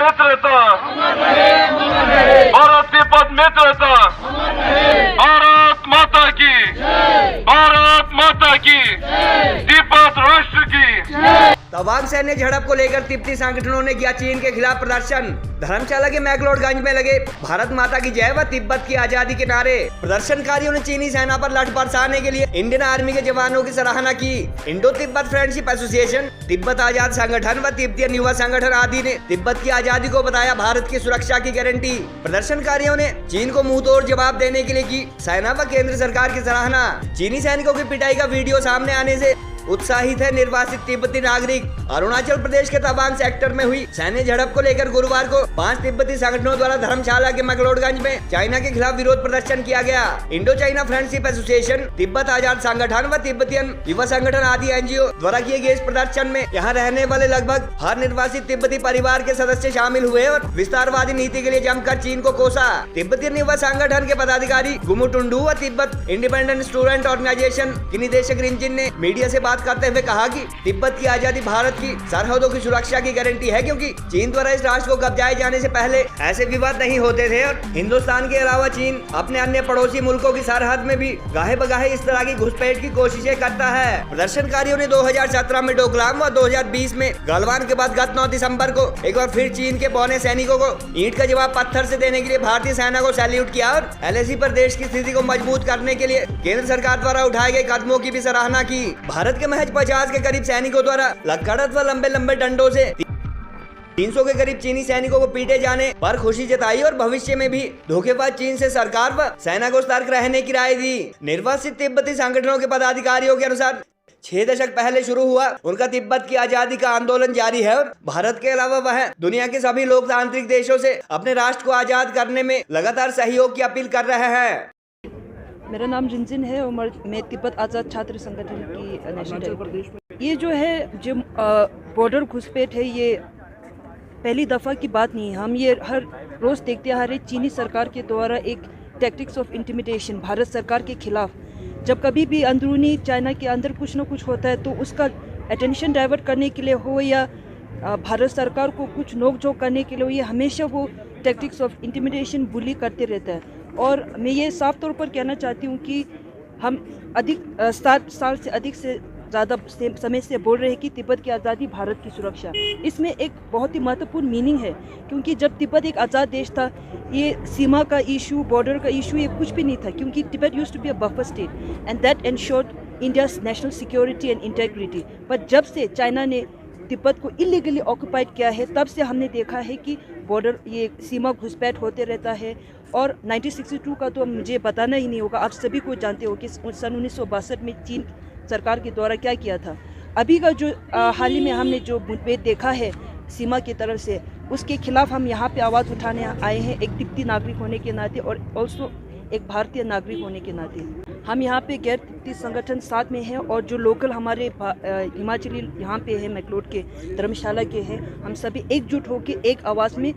मित्रता, भारत तिब्बत मित्रता, भारत माता की, भारत माता की, तिब्बत राष्ट्र की। तवांग सैन्य झड़प को लेकर तिब्बती संगठनों ने किया चीन के खिलाफ प्रदर्शन। धर्मशाला के मैक्लोडगंज में लगे भारत माता की जय व तिब्बत की आजादी के नारे। प्रदर्शनकारियों ने चीनी सेना पर लठ बरसाने के लिए इंडियन आर्मी के जवानों की सराहना की। Indo Tibet friendship association, Tibet आजाद संगठन व तिब्बतियन युवा संगठन आदि ने तिब्बत की आजादी को बताया भारत की सुरक्षा की गारंटी। प्रदर्शनकारियों ने चीन को मुंह तोड़ जवाब देने के लिए की सेना व केंद्र सरकार की सराहना। चीनी सैनिकों की पिटाई का वीडियो सामने आने से उत्साहित है निर्वासित तिब्बती नागरिक। अरुणाचल प्रदेश के तवांग सेक्टर में हुई सैन्य झड़प को लेकर गुरुवार को 5 तिब्बती संगठनों द्वारा धर्मशाला के मैक्लोडगंज में चाइना के खिलाफ विरोध प्रदर्शन किया गया। Indo China friendship association, Tibet आजाद संगठन व तिब्बतियन युवा संगठन आदि एनजीओ द्वारा किए गए इस प्रदर्शन में यहाँ रहने वाले लगभग हर निर्वासित तिब्बती परिवार के सदस्य शामिल हुए और विस्तारवादी नीति के लिए जमकर चीन को कोसा। तिब्बतियन युवा संगठन के पदाधिकारी गुमु टुंडू व तिब्बत इंडिपेंडेंट स्टूडेंट ऑर्गेनाइजेशन के निदेशक रिंचिन ने मीडिया से बात करते हुए कहा कि तिब्बत की आजादी भारत की सरहदों की सुरक्षा की गारंटी है, क्योंकि चीन द्वारा इस राष्ट्र को कब्जाए जाने से पहले ऐसे विवाद नहीं होते थे और हिंदुस्तान के अलावा चीन अपने अन्य पड़ोसी मुल्कों की सरहद में भी गाहे बगाहे इस तरह की घुसपैठ की कोशिशें करता है। प्रदर्शनकारियों ने 2017 में डोकलाम व 2020 में गलवान के बाद गत 9 दिसंबर को एक बार फिर चीन के बौने सैनिकों को ईंट का जवाब पत्थर से देने के लिए भारतीय सेना को सैल्यूट किया और एलएसी पर देश की स्थिति को मजबूत करने के लिए केंद्र सरकार द्वारा उठाए गए कदमों की भी सराहना की। भारत के महज 50 के करीब सैनिकों द्वारा लकड़त व लंबे लंबे डंडों से 300 के करीब चीनी सैनिकों को पीटे जाने पर खुशी जताई और भविष्य में भी धोखेबाज चीन से सरकार व सेना को सतर्क रहने की राय दी। निर्वासित तिब्बती संगठनों के पदाधिकारियों के अनुसार 6 दशक पहले शुरू हुआ उनका तिब्बत की आजादी का आंदोलन जारी है और भारत के अलावा वह दुनिया के सभी लोकतांत्रिक देशों से अपने राष्ट्र को आजाद करने में लगातार सहयोग की अपील कर रहे हैं। मेरा नाम रिंजिन है और मैं तिब्बत आज़ाद छात्र संगठन की नेशनल डायरेक्टर। ये जो है जो बॉर्डर घुसपैठ है, ये पहली दफ़ा की बात नहीं है। हम ये हर रोज़ देखते आ रहे चीनी सरकार के द्वारा एक टैक्टिक्स ऑफ इंटिमिडेशन भारत सरकार के खिलाफ। जब कभी भी अंदरूनी चाइना के अंदर कुछ ना कुछ होता है तो उसका अटेंशन डाइवर्ट करने के लिए हो या भारत सरकार को कुछ नोक-झोंक करने के लिए हो, ये हमेशा वो टैक्टिक्स ऑफ इंटिमिडेशन बुली करते रहता है। और मैं ये साफ तौर पर कहना चाहती हूँ कि हम 7 साल से अधिक से ज़्यादा समय से बोल रहे हैं कि तिब्बत की आज़ादी भारत की सुरक्षा। इसमें एक बहुत ही महत्वपूर्ण मीनिंग है, क्योंकि जब तिब्बत एक आज़ाद देश था, ये सीमा का इशू, बॉर्डर का इशू, ये कुछ भी नहीं था, क्योंकि Tibet used to be a buffer state and that ensured India's national security and integrity. पर जब से चाइना ने तिब्बत को इलीगली ऑक्युपाइड किया है, तब से हमने देखा है कि बॉर्डर ये सीमा घुसपैठ होते रहता है। और 1962 का तो मुझे बताना ही नहीं होगा, आप सभी को जानते हो कि सन 1962 में चीन सरकार के द्वारा क्या किया था। अभी का जो हाल ही में हमने जो मुठभेड़ देखा है सीमा की तरफ से, उसके खिलाफ हम यहाँ पे आवाज़ उठाने आए हैं, एक तिब्बती नागरिक होने के नाते और ऑल्सो एक भारतीय नागरिक होने के नाते। हम यहाँ पे गैर तिब्बती संगठन साथ में हैं और जो लोकल हमारे हिमाचली यहाँ पे है, मैक्लोड के, धर्मशाला के हैं, हम सभी एकजुट होकर एक आवाज़ में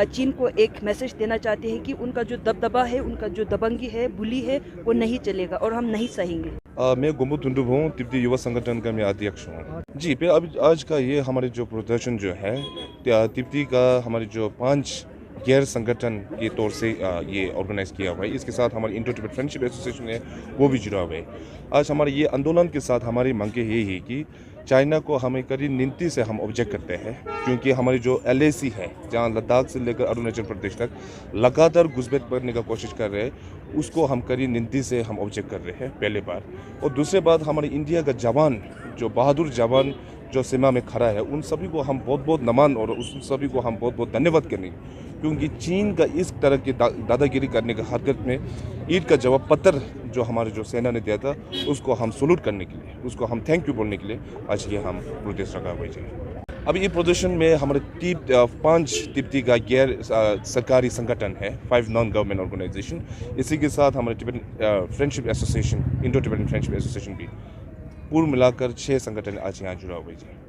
चीन को एक मैसेज देना चाहते हैं कि उनका जो दबदबा है, उनका जो दबंगी है, बुली है, वो नहीं चलेगा और हम नहीं सहेंगे। मैं गुमु टुंडू हूँ, तिब्बती युवा संगठन का मैं अध्यक्ष हूँ। जी पे अभी आज का ये हमारे जो प्रदर्शन जो है तिब्बती का हमारे जो 5 गैर संगठन के तौर से ये ऑर्गेनाइज किया हुआ है। इसके साथ हमारी इंडो तिब्बत फ्रेंडशिप एसोसिएशन है, वो भी जुड़ा हुआ है। आज हमारे ये आंदोलन के साथ हमारी मांगे ये है कि चाइना को हमें कड़ी नीति से हम ऑब्जेक्ट करते हैं, क्योंकि हमारी जो एलएसी है, जहाँ लद्दाख से लेकर अरुणाचल प्रदेश तक लगातार घुसपैठ करने का कोशिश कर रहे हैं, उसको हम कड़ी नीति से हम ऑब्जेक्ट कर रहे हैं पहले बार। और दूसरे बात, हमारे इंडिया का जवान, जो बहादुर जवान जो सीमा में खड़ा है, उन सभी को हम बहुत बहुत नमन और उन सभी को हम बहुत बहुत धन्यवाद करेंगे, क्योंकि चीन का इस तरह की दादागिरी करने का हरकत में ईंट का जवाब पत्थर जो हमारे जो सेना ने दिया था, उसको हम सलूट करने के लिए, उसको हम थैंक यू बोलने के लिए आज ये हम प्रोटेस्ट रखा हुआ है। अभी ये प्रदर्शन में हमारे 5 तिब्बती का गैर सरकारी संगठन है, 5 नॉन गवर्नमेंट ऑर्गेनाइजेशन। इसी के साथ हमारे Tibet friendship association, Indo Tibet friendship association भी, पूर्ण मिलाकर 6 संगठन आज यहाँ जुड़ा हुआ है।